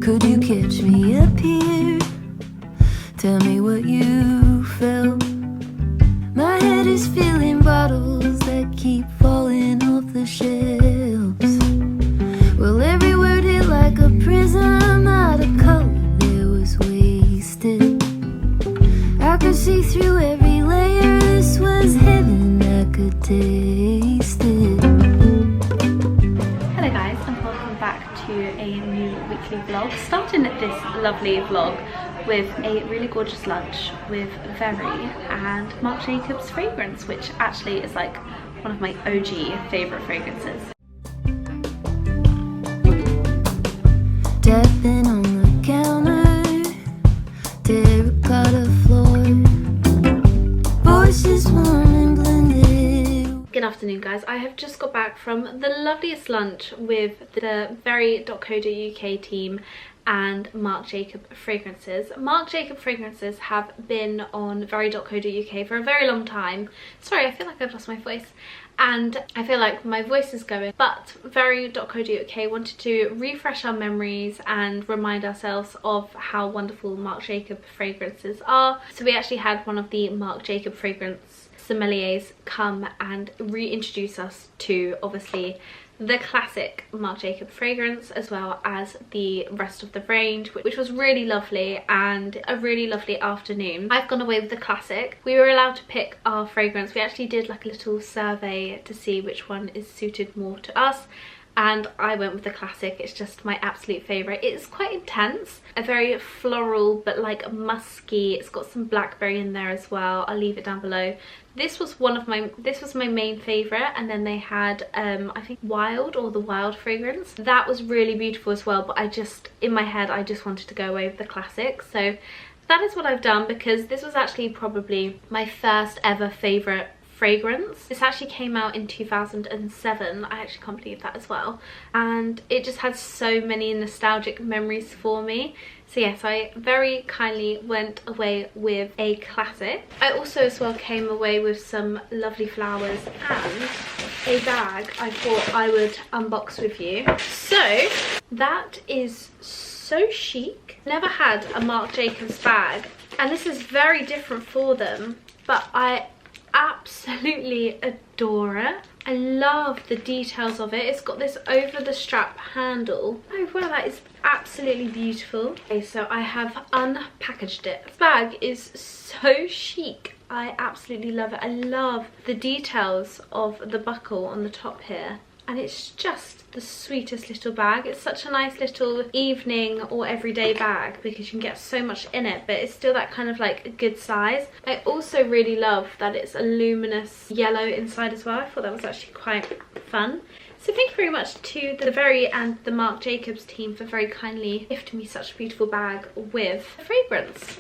Could you catch me up here? Tell me what you felt. My head is filling bottles that keep falling off the shelves. Well, every word hit like a prism out of color that was wasted. I could see through every layer. This was heaven, I could taste it. Hello guys, and welcome back to a new weekly vlog. Starting this lovely vlog with a really gorgeous lunch with Very and Marc Jacobs fragrance, which actually is like one of my OG favourite fragrances. Tapping on the counter, terracotta floor, voices warm and blended. Good afternoon guys, I have just got back from the loveliest lunch with the Very.co.uk team and Marc Jacobs fragrances. Marc Jacobs fragrances have been on Very.co.uk for a very long time. Sorry, I feel like I've lost my voice and I feel like my voice is going, but Very.co.uk wanted to refresh our memories and remind ourselves of how wonderful Marc Jacobs fragrances are. So we actually had one of the Marc Jacobs fragrance sommeliers come and reintroduce us to obviously the classic Marc Jacobs fragrance as well as the rest of the range, which was really lovely and a really lovely afternoon. I've gone away with the classic. We were allowed to pick our fragrance. We actually did like a little survey to see which one is suited more to us, and I went with the classic. It's just my absolute favourite. It's quite intense, a very floral but like musky. It's got some blackberry in there as well. I'll leave it down below. This was my main favourite, and then they had I think Wild, or the Wild fragrance. That was really beautiful as well, but in my head I just wanted to go away with the classic. So that is what I've done, because this was actually probably my first ever favourite fragrance. This actually came out in 2007. I actually can't believe that as well, and it just had so many nostalgic memories for me. So yes, I very kindly went away with a classic. I also as well came away with some lovely flowers and a bag I thought I would unbox with you. So that is so chic. Never had a Marc Jacobs bag, and this is very different for them, but I absolutely adore it. I love the details of it. It's got this over the strap handle. Oh wow, that is absolutely beautiful. Okay, so I have unpackaged it. This bag is so chic. I absolutely love it. I love the details of the buckle on the top here, and it's just the sweetest little bag. It's such a nice little evening or everyday bag because you can get so much in it, but it's still that kind of like a good size. I also really love that it's a luminous yellow inside as well. I thought that was actually quite fun. So thank you very much to the Very and the Marc Jacobs team for very kindly gifting me such a beautiful bag with fragrance.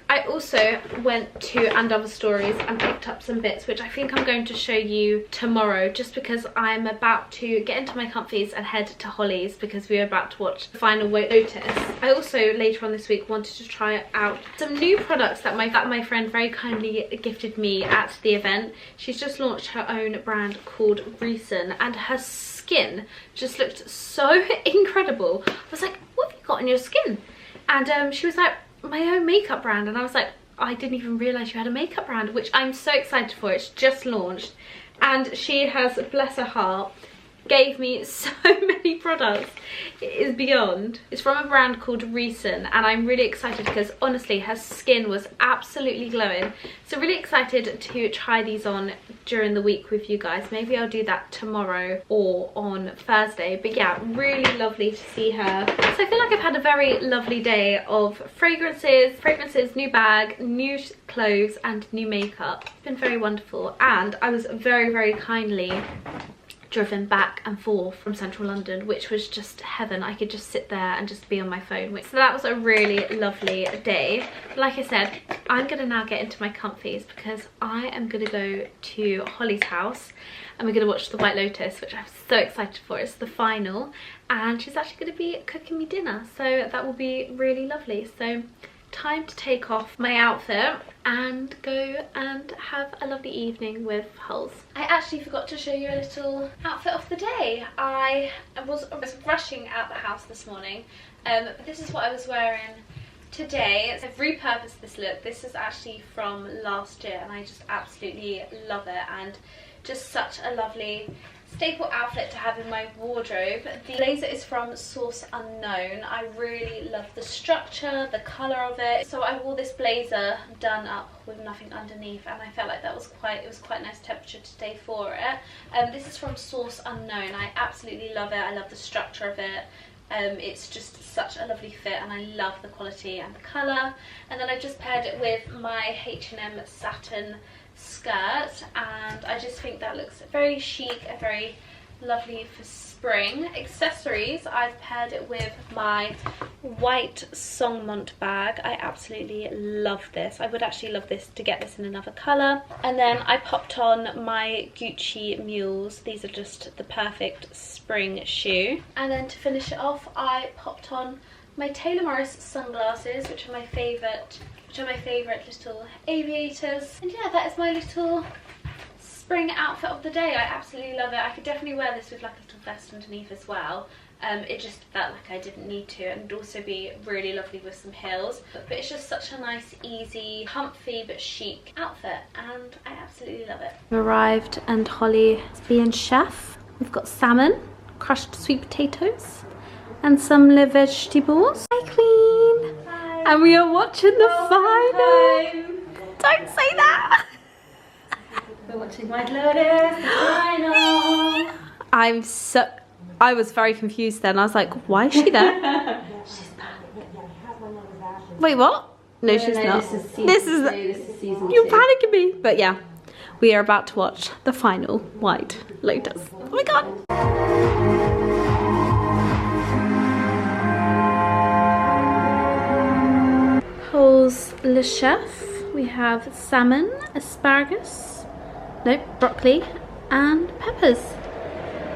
I also went to And Other Stories and picked up some bits which I think I'm going to show you tomorrow, just because I'm about to get into my comfies and head to Holly's because we are about to watch the final White Lotus. I also later on this week wanted to try out some new products that my friend very kindly gifted me at the event. She's just launched her own brand called Recent, and her skin just looked so incredible. I was like, what have you got on your skin? And she was like, my own makeup brand. And I was like, I didn't even realise you had a makeup brand, which I'm so excited for. It's just launched, and she has, bless her heart, gave me so many products. It is beyond. It's from a brand called Recent, and I'm really excited because honestly her skin was absolutely glowing. So really excited to try these on during the week with you guys. Maybe I'll do that tomorrow or on Thursday, but yeah, really lovely to see her. So I feel like I've had a very lovely day of fragrances, new bag, new clothes and new makeup. It's been very wonderful, and I was very, very kindly driven back and forth from central London, which was just heaven. I could just sit there and just be on my phone. So that was a really lovely day. Like I said, I'm gonna now get into my comfies because I am gonna go to Holly's house and we're gonna watch the White Lotus, which I'm so excited for. It's the final, and she's actually gonna be cooking me dinner, so that will be really lovely. So time to take off my outfit and go and have a lovely evening with Hulls. I actually forgot to show you a little outfit of the day. I was rushing out the house this morning, but this is what I was wearing today. I've repurposed this look. This is actually from last year and I just absolutely love it, and just such a lovely staple outfit to have in my wardrobe. The blazer is from Source Unknown. I really love the structure, the colour of it. So I wore this blazer done up with nothing underneath, and I felt like it was quite nice temperature today for it. This is from Source Unknown. I absolutely love it. I love the structure of it. It's just such a lovely fit and I love the quality and the colour. And then I just paired it with my H&M satin skirt, and I just think that looks very chic and very lovely for spring. Accessories, I've paired it with my white Songmont bag. I absolutely love this. I would actually love this to get this in another colour. And then I popped on my Gucci mules. These are just the perfect spring shoe. And then to finish it off, I popped on my Taylor Morris sunglasses, which are my favourite little aviators. And yeah, that is my little spring outfit of the day. I absolutely love it. I could definitely wear this with like a little vest underneath as well. It just felt like I didn't need to, and it'd also be really lovely with some heels. But it's just such a nice, easy, comfy but chic outfit, and I absolutely love it. We've arrived and Holly is being chef. We've got salmon, crushed sweet potatoes, and some live vegetables. Hi, Queen. Hi. And we are watching the final. Don't say that. We're watching White Lotus, the final. I was very confused then. I was like, why is she there? She's back. Wait, what? No, she's not. This is season You're 2. panicking me. But yeah, we are about to watch the final White Lotus. Oh my god. Hulls Le Chef. We have salmon, asparagus, broccoli, and peppers.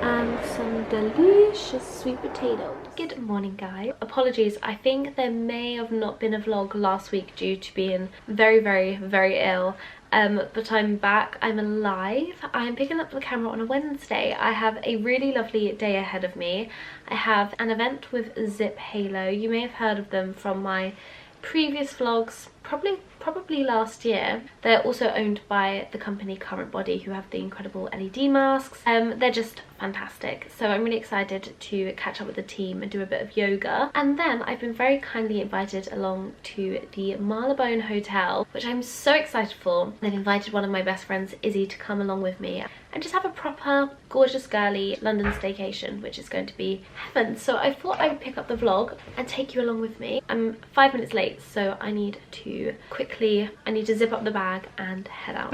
And some delicious sweet potatoes. Good morning, guys. Apologies, I think there may have not been a vlog last week due to being very ill. But I'm back, I'm alive. I'm picking up the camera on a Wednesday. I have a really lovely day ahead of me. I have an event with Zip Halo. You may have heard of them from my previous vlogs, probably last year. They're also owned by the company Current Body, who have the incredible LED masks. They're just fantastic, so I'm really excited to catch up with the team and do a bit of yoga. And then I've been very kindly invited along to the Marylebone hotel, which I'm so excited for. They've invited one of my best friends, Izzy, to come along with me and just have a proper gorgeous girly London staycation, which is going to be heaven. So I thought I'd pick up the vlog and take you along with me. I'm 5 minutes late, so I need to zip up the bag and head out.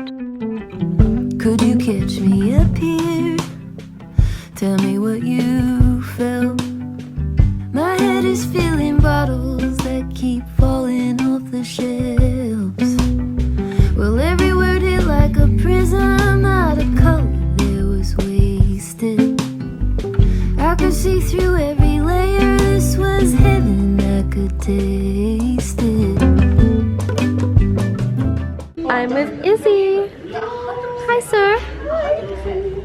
Could you catch me up here? Tell me what you felt. My head is filling bottles that keep falling off the shelves. Well, every word hit like a prism, out of color there was wasted. I could see through every layer, this was heaven, I could taste it. I'm with Izzy. Hi, sir.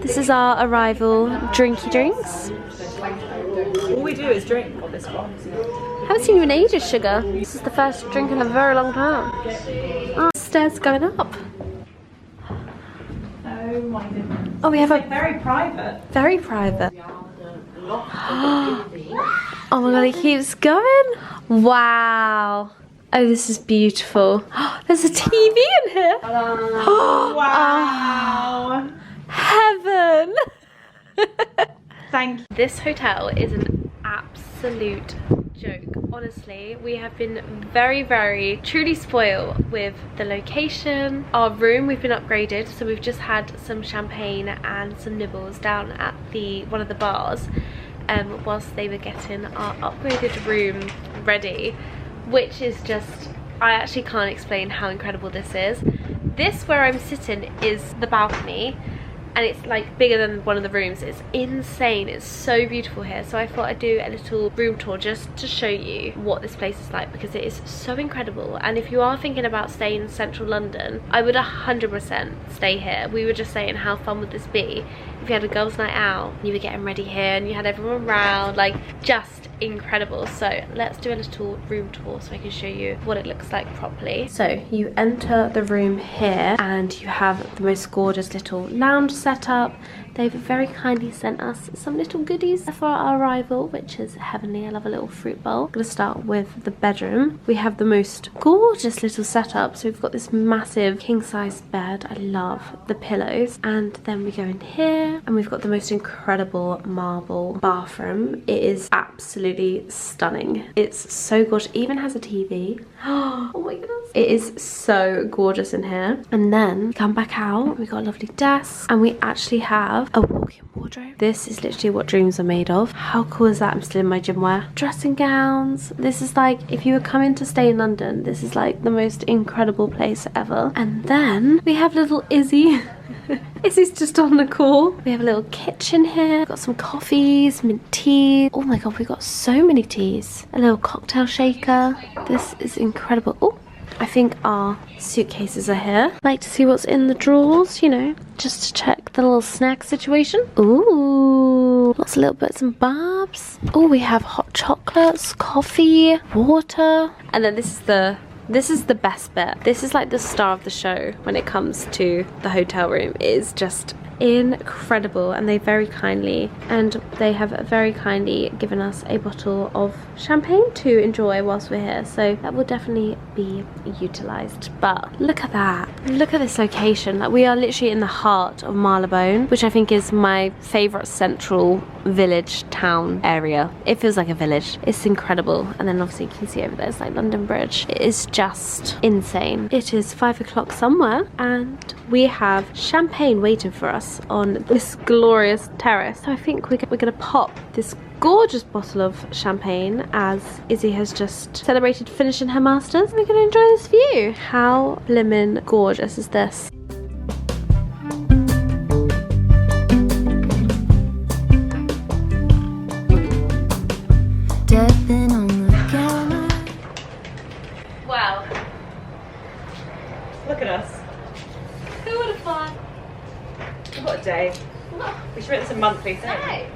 This is our arrival drinky drinks. All we do is drink on this one. Haven't seen you in ages, sugar. This is the first drink in a very long time. Oh, stairs going up. Oh my goodness. Oh, we have It's like very private. very private. Oh my god, it keeps going. Wow. Oh, this is beautiful. There's a TV in here. Wow. Heaven. Thank you. This hotel is an absolute joke. Honestly, we have been very truly spoiled with the location. Our room, we've been upgraded, so we've just had some champagne and some nibbles down at one of the bars whilst they were getting our upgraded room ready, which is just, I actually can't explain how incredible this is. This, where I'm sitting, is the balcony, and it's like bigger than one of the rooms. It's insane. It's so beautiful here. So I thought I'd do a little room tour just to show you what this place is like, because it is so incredible. And if you are thinking about staying in central London, I would 100% stay here. We were just saying, how fun would this be if you had a girls' night out, you were getting ready here and you had everyone around, like just incredible. So let's do a little room tour so I can show you what it looks like properly. So you enter the room here and you have the most gorgeous little lounge setup. They've very kindly sent us some little goodies for our arrival, which is heavenly. I love a little fruit bowl. I'm gonna start with the bedroom. We have the most gorgeous little setup. So we've got this massive king-size bed. I love the pillows. And then we go in here and we've got the most incredible marble bathroom. It is absolutely stunning. It's so gorgeous. It even has a TV. Oh my goodness. It is so gorgeous in here. And then come back out. We've got a lovely desk and we actually have a walk-in wardrobe. This is literally what dreams are made of. How cool is that? I'm still in my gym wear. Dressing gowns. This is like, if you were coming to stay in London, this is like the most incredible place ever. And then we have little Izzy. Izzy's just on the call. We have a little kitchen here. Got some coffees, mint tea. Oh my god, we've got so many teas. A little cocktail shaker. This is incredible. Oh, I think our suitcases are here. Like to see what's in the drawers, you know, just to check the little snack situation. Ooh, lots of little bits and bobs. Oh, we have hot chocolates, coffee, water. And then this is the best bit. This is like the star of the show when it comes to the hotel room. It is just incredible, and they have very kindly given us a bottle of champagne to enjoy whilst we're here, so that will definitely be utilized. But look at that, look at this location. Like, we are literally in the heart of Marylebone, which I think is my favorite central village town area. It feels like a village. It's incredible. And then obviously you can see over there, it's like London Bridge. It is just insane. It is 5 o'clock somewhere and we have champagne waiting for us on this glorious terrace. So I think we're gonna pop this gorgeous bottle of champagne as Izzy has just celebrated finishing her masters, and we're gonna enjoy this view. How blimmin' gorgeous is this? Wow. Look at us. Who would have thought? What a day. We should make this a monthly thing. No,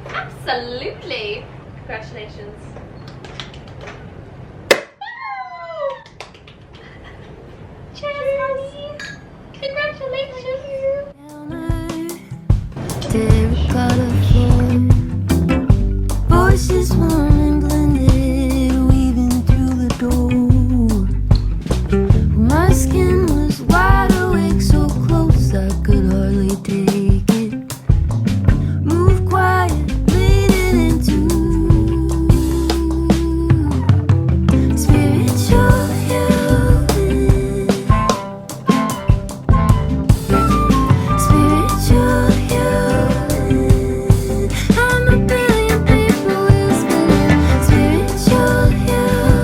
absolutely. Congratulations. Cheers, honey. Congratulations. Voices warm and blended, weaving through the door. My skin was wide awake, so close I could hardly take it. Move quiet, leading into spiritual healing. Spiritual healing. I'm a billion people whispering spiritual healing.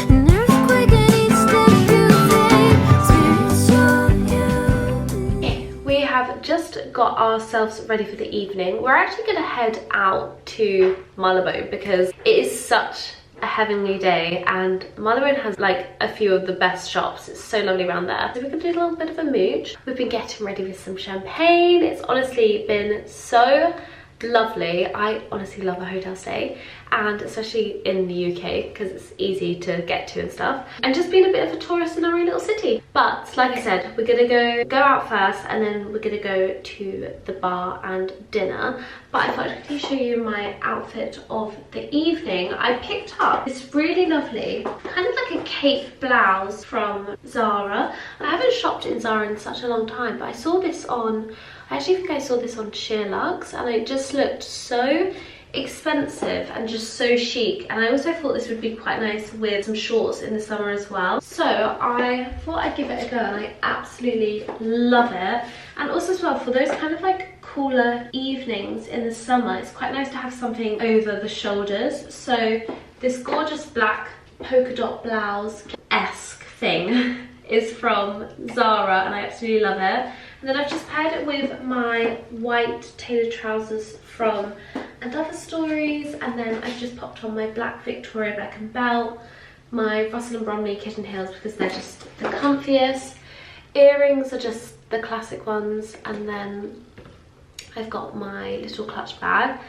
An earthquake at each step you take. Spiritual healing. We have just got ourselves ready for the evening. We're actually going to head out to Marylebone because it is such a heavenly day, and Marylebone has like a few of the best shops. It's so lovely around there. So we're gonna do a little bit of a mooch. We've been getting ready with some champagne. It's honestly been so lovely. I honestly love a hotel stay, and especially in the UK because it's easy to get to and stuff, and just being a bit of a tourist in our own little city. But like I said, we're gonna go out first, and then we're gonna go to the bar and dinner. But I thought I'd quickly show you my outfit of the evening. I picked up this really lovely kind of like a cape blouse from Zara. I haven't shopped in Zara in such a long time, but I saw this on, I actually think I saw this on Sheerluxe, and it just looked so expensive and just so chic. And I also thought this would be quite nice with some shorts in the summer as well. So I thought I'd give it a go, and I absolutely love it. And also as well, for those kind of like cooler evenings in the summer, it's quite nice to have something over the shoulders. So this gorgeous black polka dot blouse-esque thing is from Zara, and I absolutely love it. And And then I've just paired it with my white tailored trousers from Another Stories, and then I've just popped on my black Victoria Beckham belt, my Russell & Bromley kitten heels because they're just the comfiest. Earrings are just the classic ones, and then I've got my little clutch bag.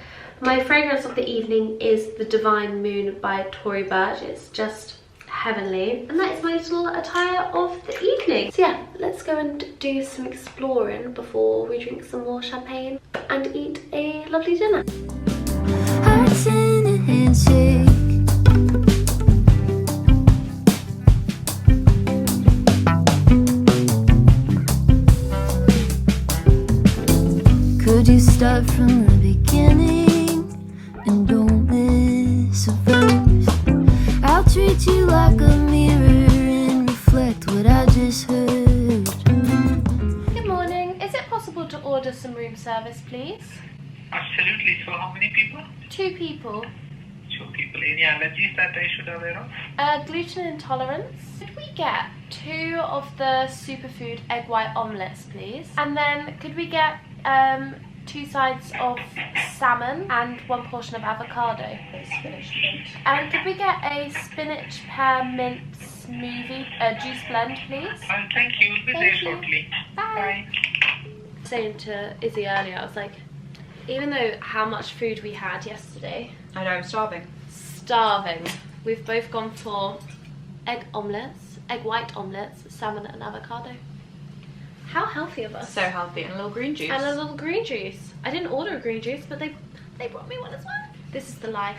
My fragrance of the evening is the Divine Moon by Tory Burch. It's just heavenly, and that is my little attire of the evening. So yeah, let's go and do some exploring before we drink some more champagne and eat a lovely dinner. Hearts in a handshake. Could you start from the beginning and don't miss a verse? I'll treat you like a mirror and reflect what I just heard. Good morning. Is it possible to order some room service, please? Absolutely. So how many people? 2 people. 2 people. Any allergies that I should aware of? Gluten intolerance. Could we get 2 of the superfood egg white omelettes, please? And then could we get 2 sides of salmon and 1 portion of avocado? And could we get a spinach pear mint smoothie, juice blend, please? Thank you. We'll be there shortly. Bye. Saying to Izzy earlier, I was like, even though how much food we had yesterday, I know, I'm starving. starving, we've both gone for egg omelettes, egg white omelettes, salmon and avocado. How healthy of us. So healthy, and a little green juice. And a little green juice. I didn't order a green juice, but they brought me one as well. This is the life.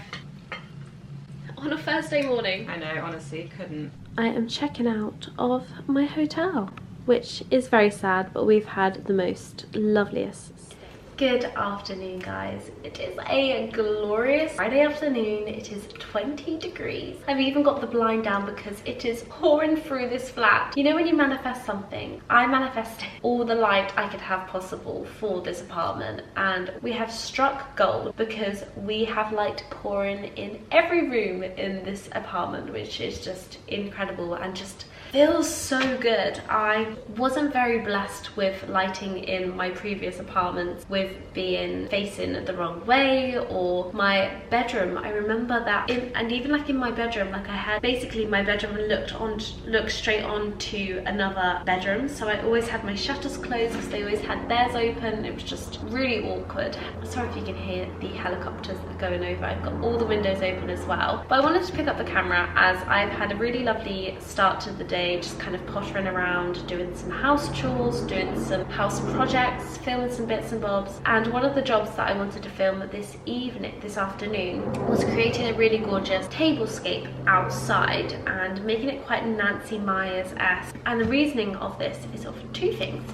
On a Thursday morning. I know, honestly, couldn't. I am checking out of my hotel, which is very sad, but we've had the most loveliest. Good afternoon, guys. It is a glorious Friday afternoon. It is 20 degrees. I've even got the blind down because it is pouring through this flat. You know when you manifest something? I manifested all the light I could have possible for this apartment, and we have struck gold because we have light pouring in every room in this apartment, which is just incredible and just feels so good. I wasn't very blessed with lighting in my previous apartments, with being facing the wrong way, or my bedroom. I remember that and even like in my bedroom, like I had basically my bedroom looked straight on to another bedroom, so I always had my shutters closed because they always had theirs open. It was just really awkward. Sorry if you can hear the helicopters going over. I've got all the windows open as well, but I wanted to pick up the camera as I've had a really lovely start to the day, just kind of pottering around, doing some house chores, doing some house projects, filming some bits and bobs. And one of the jobs that I wanted to film this afternoon was creating a really gorgeous tablescape outside and making it quite Nancy Myers-esque. And the reasoning of this is of 2 things.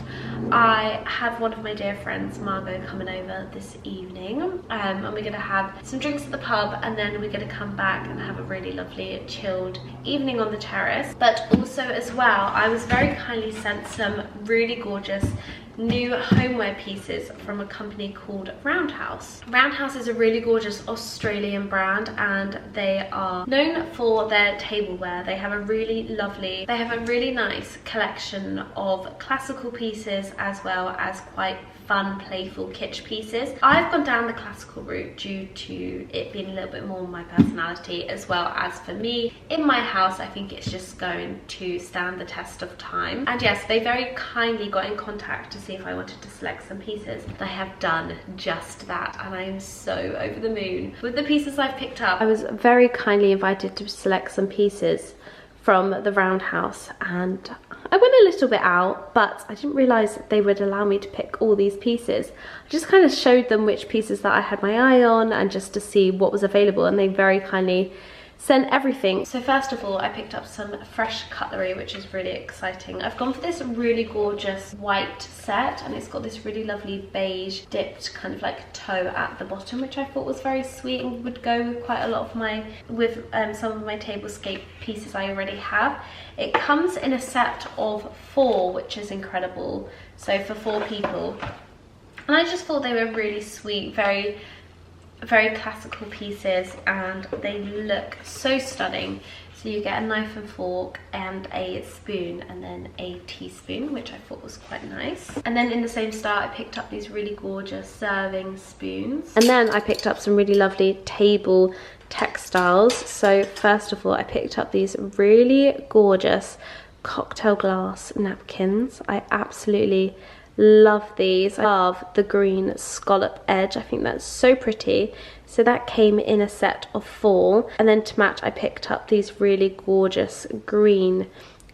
I have one of my dear friends, Margot, coming over this evening, and we're going to have some drinks at the pub, and then we're going to come back and have a really lovely chilled evening on the terrace. But also as well, I was very kindly sent some really gorgeous new homeware pieces from a company called Roundhouse. Roundhouse is a really gorgeous Australian brand, and they are known for their tableware. They have a really nice collection of classical pieces as well as quite fun, playful kitsch pieces. I've gone down the classical route due to it being a little bit more my personality, as well as for me in my house I think it's just going to stand the test of time. And yes, they very kindly got in contact to see if I wanted to select some pieces. I have done just that, and I am so over the moon with the pieces I've picked up. I was very kindly invited to select some pieces from the Roundhouse, and I went a little bit out, but I didn't realise that they would allow me to pick all these pieces. I just kind of showed them which pieces that I had my eye on and just to see what was available, and they very kindly sent everything. So first of all, I picked up some fresh cutlery, which is really exciting. I've gone for this really gorgeous white set, and it's got this really lovely beige dipped kind of like toe at the bottom, which I thought was very sweet and would go with quite a lot of some of my tablescape pieces I already have. It comes in a set of 4, which is incredible, so for 4 people. And I just thought they were really sweet, very very classical pieces and they look so stunning. So you get a knife and fork and a spoon and then a teaspoon, which I thought was quite nice. And then in the same style, I picked up these really gorgeous serving spoons. And then I picked up some really lovely table textiles. So first of all, I picked up these really gorgeous cocktail glass napkins. I absolutely love these. I love the green scallop edge. I think that's so pretty. So that came in a set of 4. And then to match, I picked up these really gorgeous green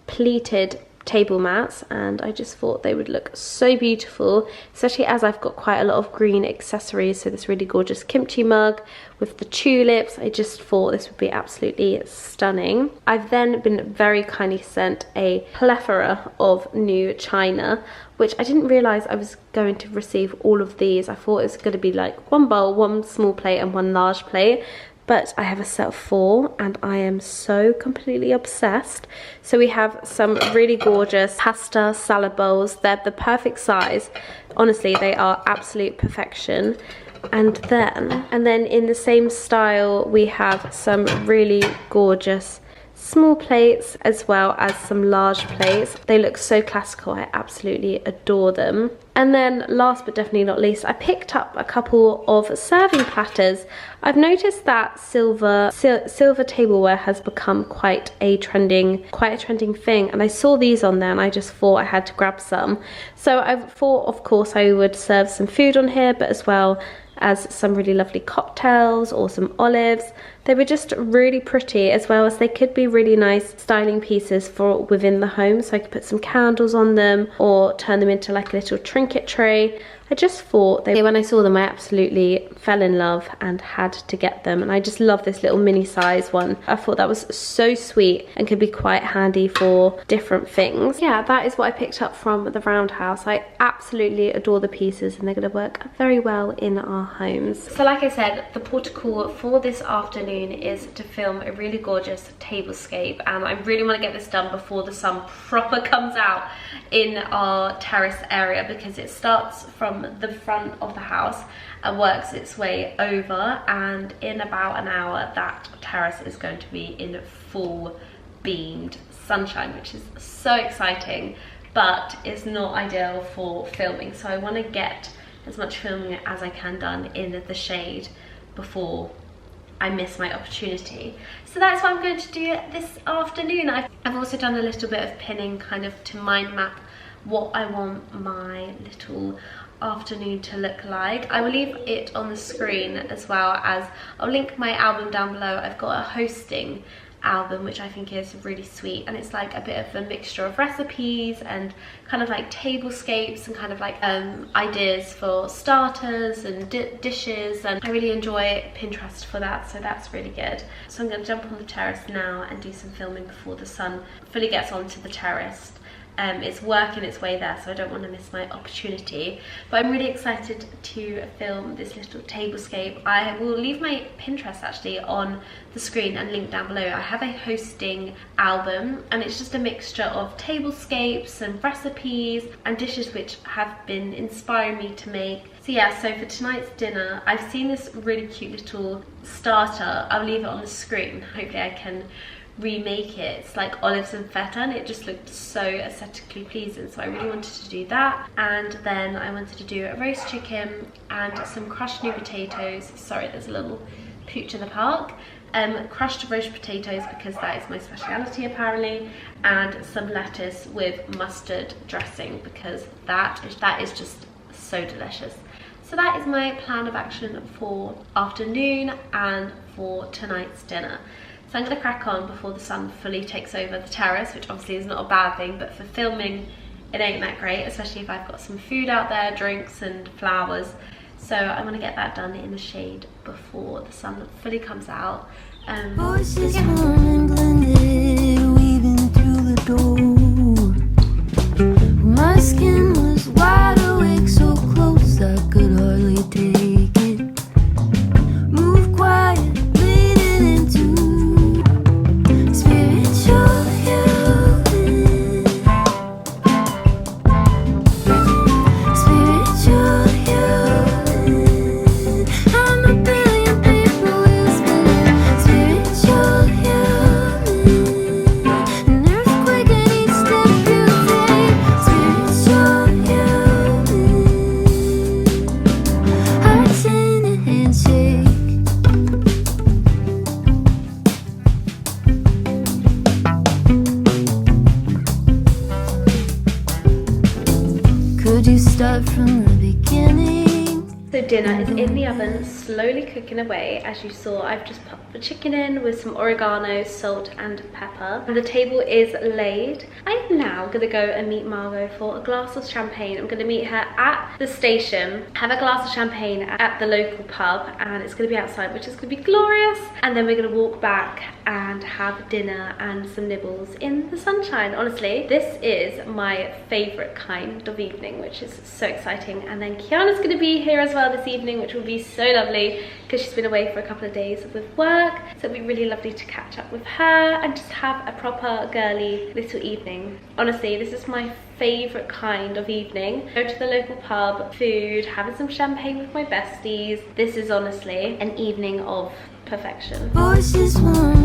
pleated table mats, and I just thought they would look so beautiful, especially as I've got quite a lot of green accessories. So this really gorgeous kimchi mug with the tulips, I just thought this would be absolutely stunning. I've then been very kindly sent a plethora of new china, which I didn't realise I was going to receive all of these. I thought it was going to be like 1 bowl, 1 small plate and 1 large plate. But I have a set of 4 and I am so completely obsessed. So we have some really gorgeous pasta salad bowls. They're the perfect size. Honestly, they are absolute perfection. And then in the same style, we have some really gorgeous small plates as well as some large plates. They look so classical. I absolutely adore them. And then last but definitely not least, I picked up a couple of serving platters. I've noticed that silver tableware has become quite a trending thing, and I saw these on there and I just thought I had to grab some. So I thought, of course, I would serve some food on here, but as well as some really lovely cocktails or some olives. They were just really pretty, as well as they could be really nice styling pieces for within the home. So I could put some candles on them or turn them into like a little trinket tray. I just thought when I saw them, I absolutely fell in love and had to get them. And I just love this little mini size one. I thought that was so sweet and could be quite handy for different things. Yeah, that is what I picked up from the Roundhouse. I absolutely adore the pieces and they're going to work very well in our homes. So like I said, the protocol for this afternoon is to film a really gorgeous tablescape, and I really want to get this done before the sun proper comes out in our terrace area, because it starts from the front of the house and works its way over, and in about an hour that terrace is going to be in full beamed sunshine, which is so exciting, but it's not ideal for filming. So I want to get as much filming as I can done in the shade before I miss my opportunity. So that's what I'm going to do this afternoon. I've also done a little bit of pinning, kind of to mind map what I want my little afternoon to look like. I will leave it on the screen, as well as I'll link my album down below. I've got a hosting album which I think is really sweet, and it's like a bit of a mixture of recipes and kind of like tablescapes and kind of like ideas for starters and dishes, and I really enjoy Pinterest for that, so that's really good. So I'm going to jump on the terrace now and do some filming before the sun fully gets onto the terrace. It's working its way there, so I don't want to miss my opportunity. But I'm really excited to film this little tablescape. I will leave my Pinterest actually on the screen and link down below. I have a hosting album, and it's just a mixture of tablescapes and recipes and dishes which have been inspiring me to make. So yeah, so for tonight's dinner, I've seen this really cute little starter. I'll leave it on the screen. Hopefully I can remake it. It's like olives and feta, and it just looked so aesthetically pleasing, so I really wanted to do that. And then I wanted to do a roast chicken and some crushed new potatoes. Sorry, there's a little pooch in the park. Crushed roast potatoes, because that is my speciality apparently, and some lettuce with mustard dressing, because that is just so delicious. So that is my plan of action for afternoon and for tonight's dinner. So I'm going to crack on before the sun fully takes over the terrace, which obviously is not a bad thing, but for filming it ain't that great, especially if I've got some food out there, drinks and flowers. So I want to get that done in the shade before the sun fully comes out. Voices warm and blended, weaving through the door. My skin was wide awake, so close I could hardly take it. Move quiet, leading into spiritual healing. Spiritual healing. I'm a billion start from the beginning. So dinner is in the oven, slowly cooking away. As you saw, I've just popped the chicken in with some oregano, salt and pepper. And the table is laid. I'm now gonna go and meet Margot for a glass of champagne. I'm gonna meet her at the station, have a glass of champagne at the local pub, and it's gonna be outside, which is gonna be glorious. And then we're gonna walk back and have dinner and some nibbles in the sunshine. Honestly, this is my favorite kind of evening, which is so exciting. And then Kiana's gonna be here as well this evening, which will be so lovely because she's been away for a couple of days with work, so it'll be really lovely to catch up with her and just have a proper girly little evening. Honestly, this is my favorite kind of evening. Go to the local pub, food, having some champagne with my besties. This is honestly an evening of perfection. Voices won't